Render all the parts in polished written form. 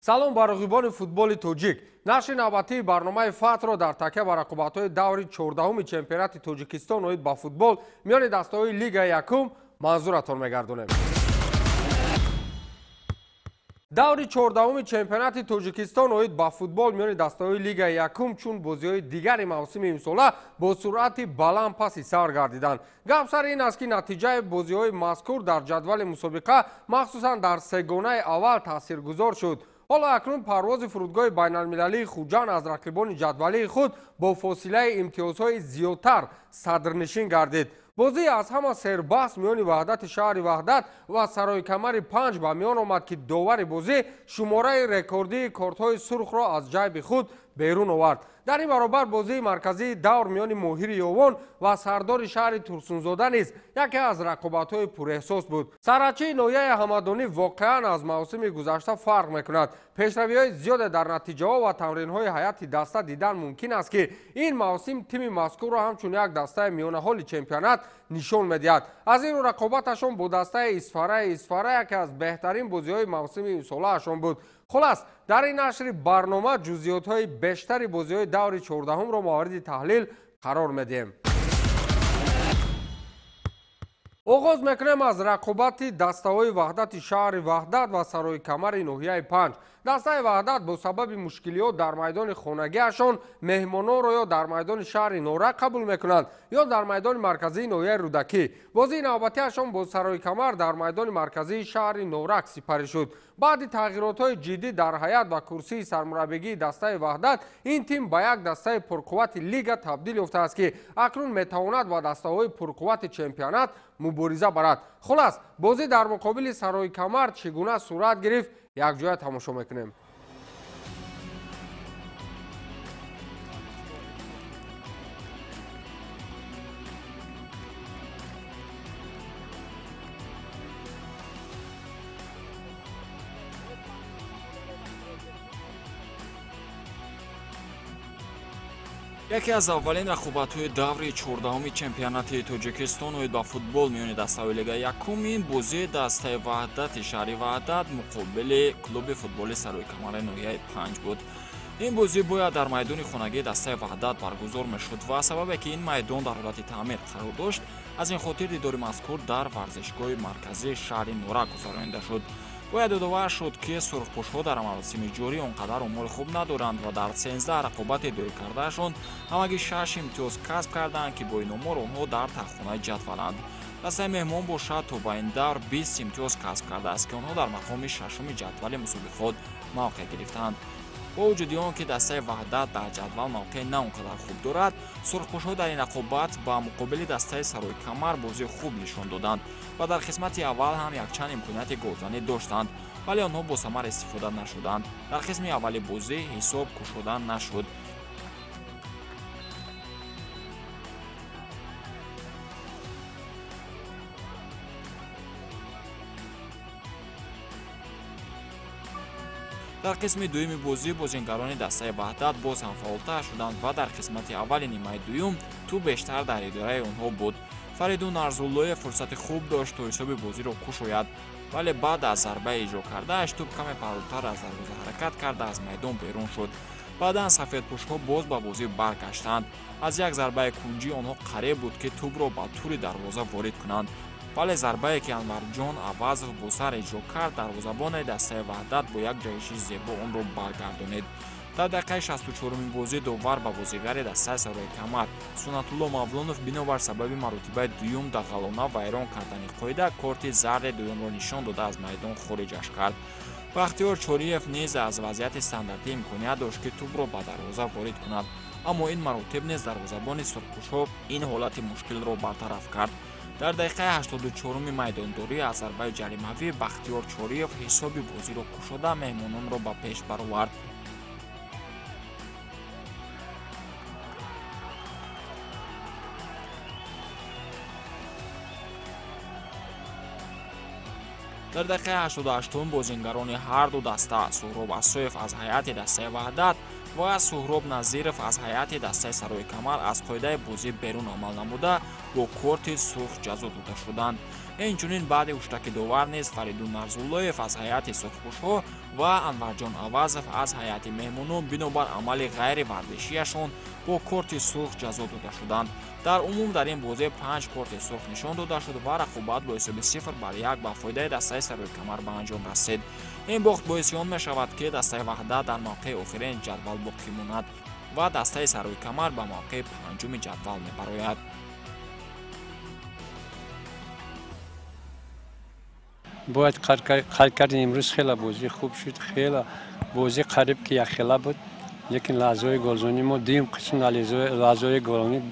салом ба рақибони футболи тоҷик. Нашри навбатии барномаи фатҳро дар такя ва рақобатҳои даври 14-уми чемпионати Тоҷикистон оид ба футбол миёни дастаҳои Лигаи Якум манзуратон мегардонем. даври 14-уми чемпионати Тоҷикистон оид ба футбол миёни дастаҳои Лигаи Якум чун бозиҳои дигари мавсими имсола бо суръати баланд паси сар гардиданд. гап сар ин аст ки натиҷаи бозиҳои мазкур дар ҷадвали мусобиқа махсусан дар сегонаи аввал таъсиргузор шуд. ҳоло акнун парвози фурудгоҳи байналмилалии Хуҷанд аз рақибони ҷадвалии худ бо фосилаи имтиёзҳои зиёдтар садрнишин гардид. бозӣ аз ҳама сербаҳс миёни Ваҳдати шаҳри Ваҳдат ва Сароикамари Панҷ ба миён омад ки довари бозӣ шумораи рекордии кортҳои сурхро аз ҷайби худ берун овард. дар ин баробар бозии марказии давр миёни Моҳири Ёвон ва сардори шаҳри Турсунзода низ яке аз рақобатҳои пурэҳсос буд. сарачии ноҳияи ҳамадонӣ воқеан аз мавсими гузашта фарқ мекунад. пешравиҳои зиёде дар натиҷаҳо ва тамринҳои ҳайати даста дидан мумкин аст ки ин мавсим тими мазкурро ҳамчун як дастаи миёнаҳоли чемпионат нишон медиҳад. аз ин рӯ рақобаташон бо дастаи Исфара яке аз беҳтарин бозиҳои мавсими имсолаашон буд. хулас дар ин нашри барнома ҷузъиётҳои бештари бозиҳои даври 14-умро мавриди таҳлил қарор медиҳем. оғоз мекунем аз рақобати дастаҳои Ваҳдати шаҳри Ваҳдат ва Сароикамари ноҳияи Панҷ. дастаи Ваҳдат бо сабаби мушкилиёт дар майдони хонагиашон меҳмононро ё дар майдони шаҳри Норак қабул мекунанд ё дар майдони марказии ноҳияи Рӯдакӣ. бозии навбатиашон бо Сароикамар дар майдони марказии шаҳри Норак сипарӣ шуд. баъди тағйиротҳои ҷиддӣ дар ҳайат ва курсии сармураббигии дастаи Ваҳдат ин тим ба як дастаи пурқуввати лига табдил ёфтааст ки акнун метавонад ба дастаҳои пурқуввати чемпионат мубориза барад. хулас бозӣ дар муқобили Сароикамар чӣ гуна сурат гирифт якҷоя тамошо мекунем. яке аз аввалин рақобатҳои даври 14-уми чемпионати Тоҷикистон оид ба футбол миёни дастаҳои Лигаи Якум ин бозии дастаи Ваҳдати шаҳри Ваҳдат муқобили клуби футболи Сароикамари ноҳияи Панҷ буд. ин бозӣ бояд дар майдони хонагии дастаи Ваҳдат баргузор мешуд ва сабабе ки ин майдон дар ҳолати таъмир қарор дошт, аз ин хотир дидори мазкур дар варзишгоҳи марказии шаҳри Норак гузаронида шуд. бояд ёдовар шуд ки сурхпӯшҳо дар маросими ҷорӣ он қадар омоли хуб надоранд ва дар 13 рақобати дойкардаашон ҳамагӣ 6 имтиёз касб карданд ки бо ин омор онҳо дар таххонаи ҷадваланд. дастаи меҳмон бошад то ба ин давр 20 имтиёз касб кардааст ки онҳо дар мақоми 6-уми ҷадвали мусобиқот мавқеъ гирифтанд. бо вуҷуди он ки дастаи Ваҳдат дар ҷадвал мавқеъ на он қадар хуб дорад, сурхпӯшҳо дар ин рақобат ба муқобили дастаи Сароикамар бозии хуб нишон доданд ва дар қисмати аввал ҳам якчанд имконияти голзанӣ доштанд, вале онҳо бо самар истифода нашуданд. дар қисми аввали бозӣ ҳисоб кушода нашуд. дар қисми дуюми бозӣ бозингарони дастаи Ваҳдат боз ҳам фаъолтар шуданд ва дар қисмати аввали нимаи дуюм ту бештар дар идораи онҳо буд. Фаридун Арзуллоев фурсати хуб дошт то ҳисоби бозиро кушояд, вале баъд аз зарбаи иҷро кардааш тӯб каме паротар аз дарвоза ҳаракат карда аз майдон берун шуд. баъдан сафедпӯшҳо боз ба бозӣ баргаштанд. аз як зарбаи кунҷӣ онҳо қареб буд ки тӯбро ба тури дарвоза ворид кунанд, вале зарбае ки Анварҷон Авазов бо сар иҷро кард, дарвозабони дастаи Ваҳдат бо як ҷаҳиши зебо онро баргардонид. дар дақиқаи 64-уми бозӣ довар ба бозигари дастаи Сароикамар Сунатулло Мавлонов биновар сабаби маротибаи дуюм дағалона вайрон кардани қоида корти зарди дуюмро нишон дода аз майдон хориҷаш кард. Бахтиёр Чориев низ аз вазъияти стандартӣ имконият дошт ки тӯбро ба дарвоза ворид кунад, аммо ин маротиб низ дарвозабони сурхпӯшҳо ин ҳолати мушкилро бартараф кард. дар дақиқаи 84-уми майдондорӣ аз зарбаи ҷаримавӣ Бахтиёр Чориев ҳисоби бозиро кушода меҳмононро ба пеш баровард. дар дақиқаи 88 бозингарони ҳарду даста Сӯҳроб Асоев аз ҳайати дастаи Ваҳдат ва Суҳроб Назиров аз ҳайати дастаи Сарои Камар аз қоидаи бозӣ берун амал намуда бо корти сурх ҷазо дода шуданд. Инчунин баъди уштаки довар низ Фаридун Нарзуллоев аз ҳайати сурхпӯшҳо ва Анварҷон Авазов аз ҳайати меҳмонон бинобар амали ғайриварзишиашон бо корти сурх ҷазо дода шуданд. дар умум дар ин бозӣ 5 корти сурх нишон дода шуд ва рақобат бо ҳисоби 0-1 ба фоидаи дастаи Сарои Камар ба анҷом расид. ин бохт боиси он мешавад ки дастаи Ваҳдат дар мавқеи охирини ҷадвал боқӣ монад ва дастаи Сарои Камар ба мавқеи панҷуми ҷадвал мебарояд. باید قرار کردیم امروز خیلی بازی خوب شد، خیلی بازی قریب که یک خیلی بود، لیکن لحظه گلزنی ما دیم قسم لحظه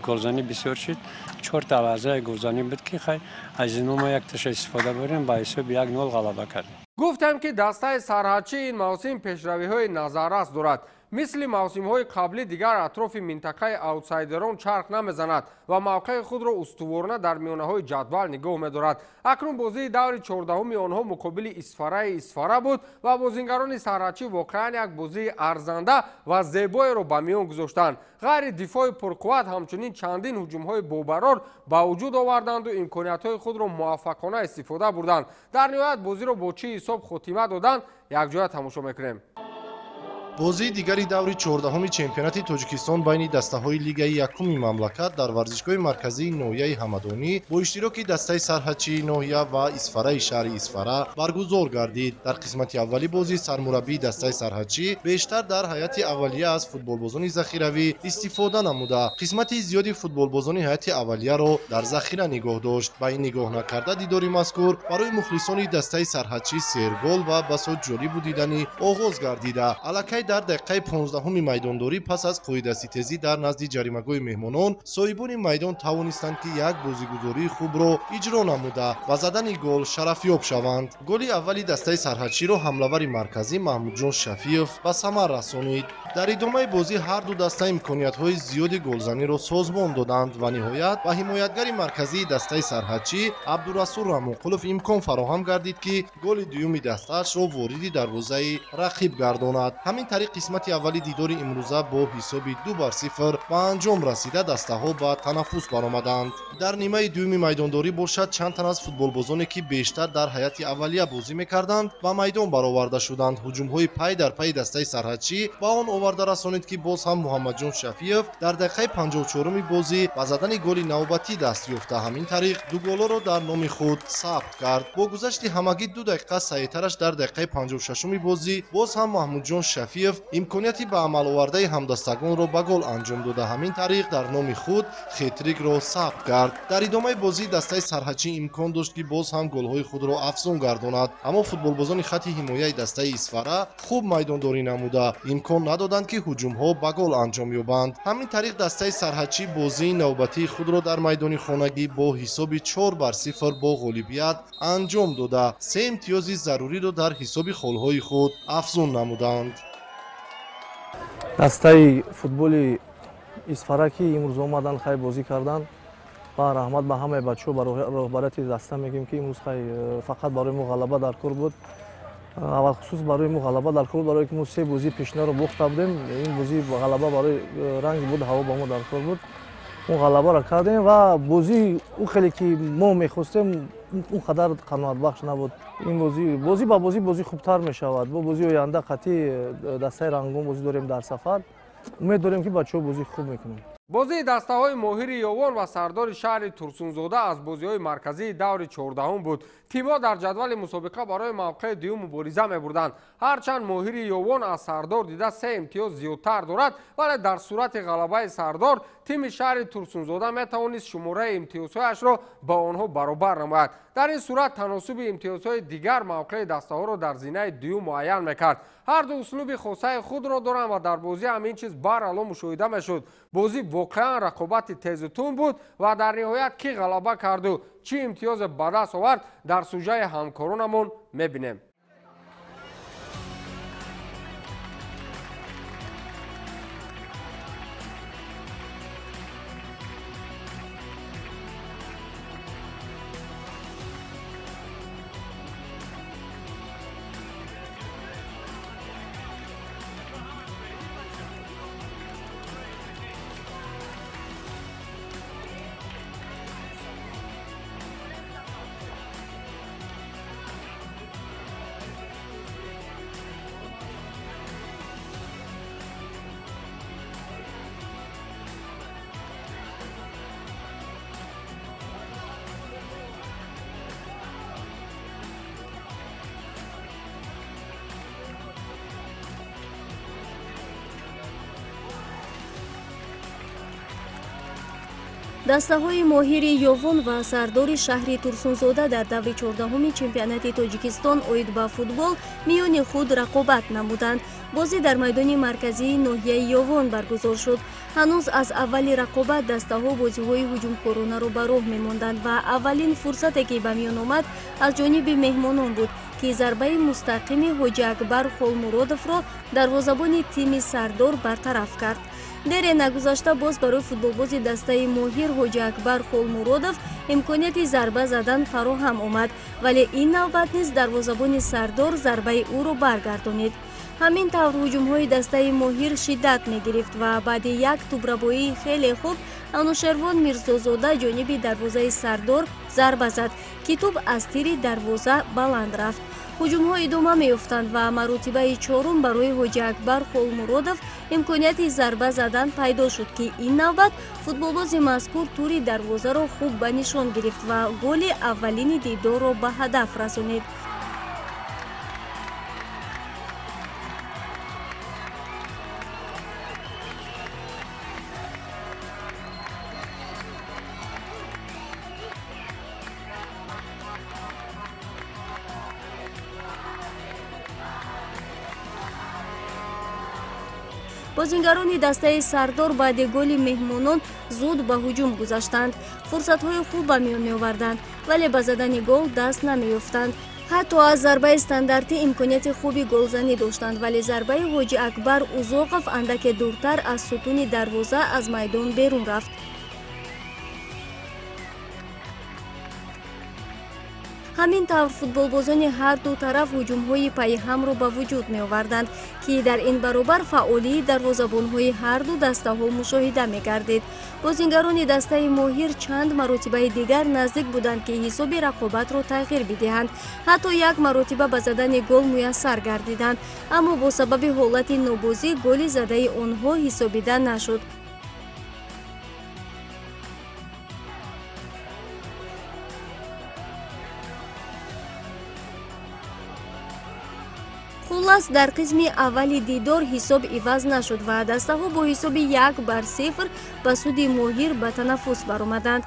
گلزنی بسیار شد. 4 تا لحظه گلزنی بود که خیلی از اینو ما یک تاش استفاده بریم با حساب 1-0 غلبه کردیم. گفتم که دستای سرحدچی این موسم پیشروی‌های نظررس دارد. مثل موسم‌های قبلی دیگر اطراف منطقه آوتسایدران چرخ نمیزند و موقع خود را استوارانه در میانه‌های جدول نگاه می‌دارد. اکنون بازی دور 14 آنها مقابل اسفاره بود و بازیگران سرحدچی واقعا یک بازی ارزنده و زیبایی را به میان گذاشتند. غیر دفاع پرقوت همچنین چندین هجوم‌های باقرار با وجود آوردند و امکانیت‌های خود را موفقانه استفاده بردند. در نهایت بازی را با چه حساب خاتمه دادند یک جای تماشا می‌کنیم. بازی دیگری دوری 14 چمپیونات تاجیکستان بین دسته‌های لیگ یکم مملکت در ورزشگاه مرکزی ناحیه همدانی با اشتراک دسته سرحدچی ناحیه و اسفاره شهر اسفاره برگزار گردید. در قسمت اولی بازی سرمربی دسته سرحدچی بیشتر در هیئت اولیه از فوتبالبازان ذخیروی استفاده نموده قسمت زیادی فوتبالبازان هیئت اولیه را در ذخیره نگاه داشت. با این نگاه نکرده دیدار مذکور برای مخلصان دسته سرحدچی سرگل و بساط جالب و دیدنی آغاز گردیده. الکی در دقیقه 15 میدانداری پس از قاعده‌ستیزی در نزد جریمه‌گاه مهمانان صاحبان میدان توانستند که یک بازیگزاری خوب را اجرا نموده و زدن گل شرفیاب شوند. گل اولی دسته سرحدچی را حمله‌ور مرکزی محمودجان شفیف به ثمر رسانید. در ادامه بازی هر دو دسته امکانیت‌های زیاد گلزنی را سازمان دادند و نهایت به حمایتگر مرکزی دسته سرحدچی عبدالرسول رحمانقلوف امکان فراهم گردید که گل دوم دسته‌اش را وارد دروازه رقیب گرداند. همین طریق قسمت اولی دیدار امروزه با حساب 2-0 به انجام رسیده دسته‌ها به تنفس برآمدند. در نیمه دوم میدانداری باشد چند تن از فوتبالبازانی که بیشتر در هیئت اولیه بازی می‌کردند و میدان برآورده شدند. هجوم‌های پای در پای دسته سرحدچی با آن آورده رسانید که باز هم محمدجان شفیف در دقیقه 54 بازی با زدن گل نوبتی دست یافته همین طریق دو گل را در نام خود ثبت کرد. با گذشت همگی 2 دقیقه سریعترش در دقیقه 56 بازی باز هم محمودجان شفیف امکانیتی به عمل آورده همدستگان را به گل انجام داده همین طریق در نام خود خیتریک را ثبت کرد. در ادامه بازی دسته سرحدچی امکان داشت که باز هم گل‌های خود را افزون گرداند اما فوتبالبازان خط حمایه دسته اسفاره خوب میدانداری نموده امکان ندادند که هجوم‌ها به گل انجام یابند. همین طریق دسته سرحدچی بازی نوبتی خود را در میدان خانگی با حساب 4-0 با غالبیت انجام داده 3 امتیاز ضروری را در حساب خالهای خود افزون نمودند. دستای فوتبال اسفاره که امروز اومدن خیلی بازی کردن با رحمت به همه بچه‌ها برای رهبریت دسته میگیم که امروز خیلی فقط برای ما غلبه در کار بود. اول خصوص برای ما غلبه در کار برای که ما 3 بازی پیشینه رو باخته بودیم. این بازی غلبه برای رنگ بود هوا با ما در کار بود. اون غلبه را کردیم و بازی اون خیلی که ما می‌خواستیم اون قدر قناعت بخش نبود. این بازی با بازی خوبتر می‌شود. با بازی آینده قطعی دسته رنگون بازی داریم در سفر. امید داریم که بچه‌ها بازی خوب می‌کنن. بازی دسته‌های ماهر یاوان و سردار شهر ترسونزاده از بازی‌های مرکزی دور 14 بود. تیم‌ها در جدول مسابقه برای موقع دوم مبارزه می‌بردند. هرچند ماهر یاوان از سردار دیده 3 امتیاز زیادتر دارد ولی در صورت غلبه سردار تیم شهر ترسونزاده می‌توانست شماره امتیازهایش را با آنها برابر نماید. در این صورت تناسب امتیازهای دیگر موقع دسته‌ها را در زینه دوم معین می‌کرد. هر دو اسلوب خاصه خود را دارند و در بازی همین چیز برعلا مشاهده می‌شد. بازی واقعا رقابت تیز و تند بود و در نهایت کی غلبه کرد و چه امتیاز به دست آورد در سوژه همکارانمون می‌بینیم. дастаҳои моҳири ёвон ва сардори шаҳри турсунзода дар даври 14-уми чемпионати тоҷикистон оид ба футбол миёни худ рақобат намуданд. бозӣ дар майдони марказии ноҳияи ёвон баргузор шуд. ҳанӯз аз аввали рақобат дастаҳо бозиҳои ҳуҷумкоронаро ба роҳ мемонданд ва аввалин фурсате ки ба миён омад аз ҷониби меҳмонон буд ки зарбаи мустақими ҳоҷи акбар холмуродовро дарвозабони тими сардор бартараф кард. дере нагузашта боз барои футболбози дастаи моҳир ҳоҷи акбар холмуродов имконияти зарба задан фароҳам омад, вале ин навбат низ дарвозабони сардор зарбаи ӯро баргардонид. ҳамин тавр ҳуҷумҳои дастаи моҳир шиддат мегирифт ва баъди як тӯбрабоии хеле хуб анушервон мирзозода ҷониби дарвозаи сардор зарба зад ки тӯб аз тири дарвоза баланд рафт. ҳуҷумҳо идома меёфтанд ва маротибаи чорум барои ҳоҷи акбар холмуродов имконияти зарба задан пайдо шуд ки ин навбат футболбози мазкур тури дарвозаро хуб ба нишон гирифт ва голи аввалини дидорро ба ҳадаф расонид. бозингарони дастаи сардор баъди голи меҳмонон зуд ба ҳуҷум гузаштанд. фурсатҳои хуб ба миён меоварданд, вале ба задани гол даст намеёфтанд. ҳатто аз зарбаи стандартӣ имконияти хуби голзанӣ доштанд, вале зарбаи ҳоҷи акбар узоқов андаке дуртар аз сутуни дарвоза аз майдон берун рафт. ҳамин тавр футболбозони ҳар ду тараф ҳуҷумҳои пайҳамро ба вуҷуд меоварданд ки дар ин баробар фаъолии дарвозабонҳои ҳар ду дастаҳо мушоҳида мегардид. бозингарони дастаи моҳир чанд маротибаи дигар наздик буданд ки ҳисоби рақобатро тағйир бидиҳанд. ҳатто як маротиба ба задани гол муяссар гардиданд, аммо бо сабаби ҳолати нобозӣ голи задаи онҳо ҳисобида нашуд. хуллас дар қисми аввали дидор ҳисоб иваз нашуд ва дастаҳо бо ҳисоби 1-0 ба суди моҳир ба танаффус баромаданд.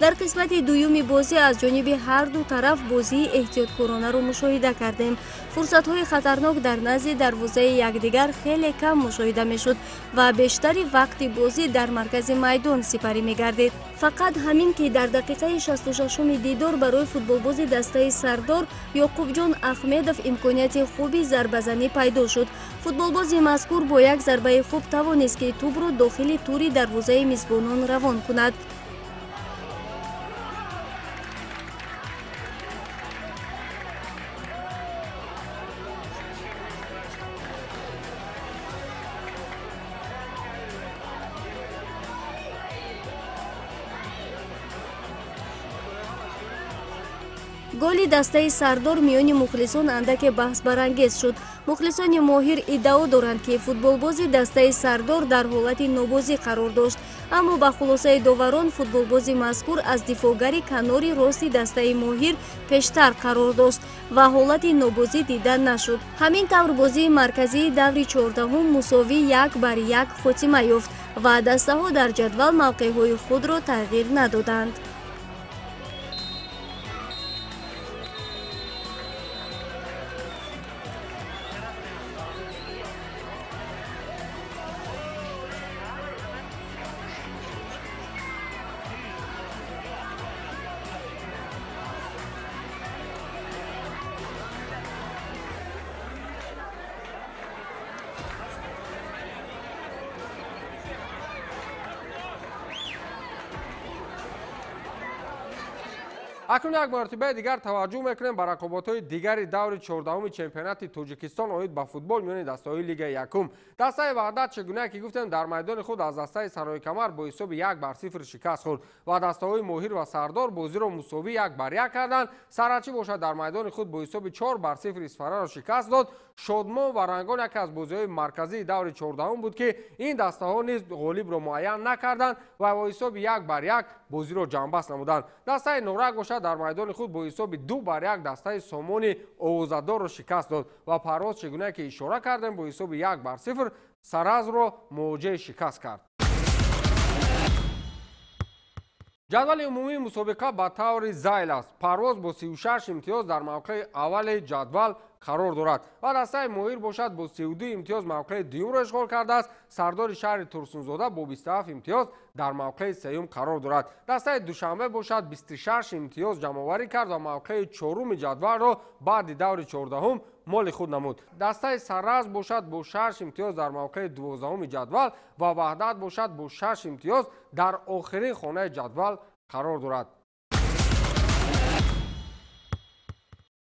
дар қисмати дуюми бозӣ аз ҷониби ҳар ду тараф бозии эҳтиёткоронаро мушоҳида кардем. фурсатҳои хатарнок дар назди дарвозаи якдигар хеле кам мушоҳида мешуд ва бештари вақти бозӣ дар маркази майдон сипарӣ мегардид. фақат ҳамин ки дар дақиқаи 66-уми дидор барои футболбози дастаи сардор ёқубҷон ахмедов имконияти хуби зарбазанӣ пайдо шуд. футболбози мазкур бо як зарбаи хуб тавонист ки тӯбро дохили тури дарвозаи мизбонон равон кунад. голи дастаи сардор миёни мухлисон андаке баҳсбарангез шуд. мухлисони моҳир иддао доранд ки футболбози дастаи сардор дар ҳолати нобозӣ қарор дошт, аммо ба хулосаи доварон футболбози мазкур аз дифоъгари канори рости дастаи моҳир пештар қарор дошт ва ҳолати нобозӣ дида нашуд. ҳамин тавр бозии марказии даври 14-ум мусовӣ 1-1 хотима ёфт ва дастаҳо дар ҷадвал мавқеъҳои худро тағйир надоданд. акнун як мартибаи дигар таваҷҷӯҳ мекунем ба рақобатҳои дигари даври 14-уми чемпионати Тоҷикистон оид ба футбол миёни дастаҳои лигаи якум. Дастаи Ваҳдат чигуна ки гуфтем дар майдони худ аз дастаи Сароикамар бо ҳисоби 1-0 шикаст хӯрд ва дастаҳои Моҳир ва Сардор бозиро мусовӣ 1-1 карданд. Сарҳачӣ бошад дар майдони худ бо ҳисоби 4-0 Исфараро шикаст дод. Шодмон ва Рангон яке аз бозиҳои марказии даври 14-ум буд ки ин дастаҳо низ ғолибро муайян накарданд ва бо ҳисоби 1-1 бозиро ҷамъбаст намуданд. Дастаи Норак бошад дар майдони худ бо ҳисоби 2-1 дастаи Сомони Овозадорро шикаст дод ва Парвоз чигуна ки ишора кардем бо ҳисоби 1-0 Саразро мувоҷеҳи шикаст кард. ҷадвали умумии мусобиқа ба таври зайл аст. Парвоз бо 36 имтиёз дар мавқеи аввали ҷадвал қарор дорад ва дастаи Моҳир бошад бо 32 имтиёз мавқеи дуюмро ишғол кардааст. Сардори шаҳри Турсунзода бо 27 имтиёз дар мавқеи сеюм қарор дорад. Дастаи Душанбе бошад 26 имтиёз ҷамъоварӣ кард ва мавқеи чоруми ҷадвалро баъди даври 14-ум моли худ намуд. Дастаи Сараз бошад бо 6 имтиёз дар мавқеи 12-уми ҷадвал ва Ваҳдат бошад бо 6 имтиёз дар охирин хонаи ҷадвал қарор дорад.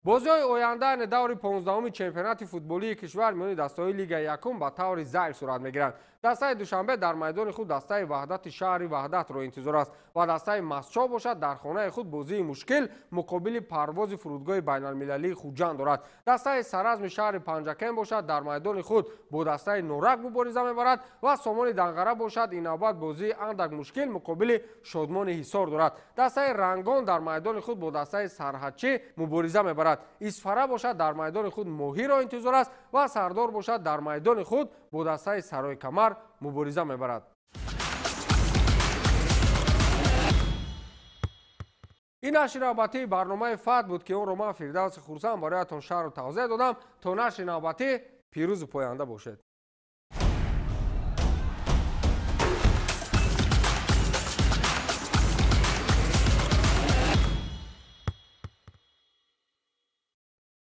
бозиҳои оянда айни даври 15-уми чемпионати футболии кишвар миёни дастаҳои лигаи якум ба таври зайл сурат мегиранд. дастаи Душанбе дар майдони худ дастаи Ваҳдати шаҳри Ваҳдатро интизор аст ва дастаи Масчо бошад дар хонаи худ бозии мушкил муқобили Парвози фурудгоҳи байналмилалии Хуҷанд дорад. дастаи Саразми шаҳри Панҷакен бошад дар майдони худ бо дастаи Норак мубориза мебарад ва Сомони Данғара бошад ин навбат бозии андак мушкил муқобили Шодмони Ҳисор дорад. дастаи Рангон дар майдони худ бо дастаи Сарҳачӣ мубориза мебарад. Исфара бошад дар майдони худ Моҳиро интизор аст ва Сардор бошад дар майдони худ бо дастаи Сароикамар мубориза мебарад. ин нашри навбатии барномаи ФАТ буд ки онро ман Фирдавси Хурсанд бароятон шарҳу тавзеҳ додам. То нашри навбатӣ пирӯзу поянда бошед.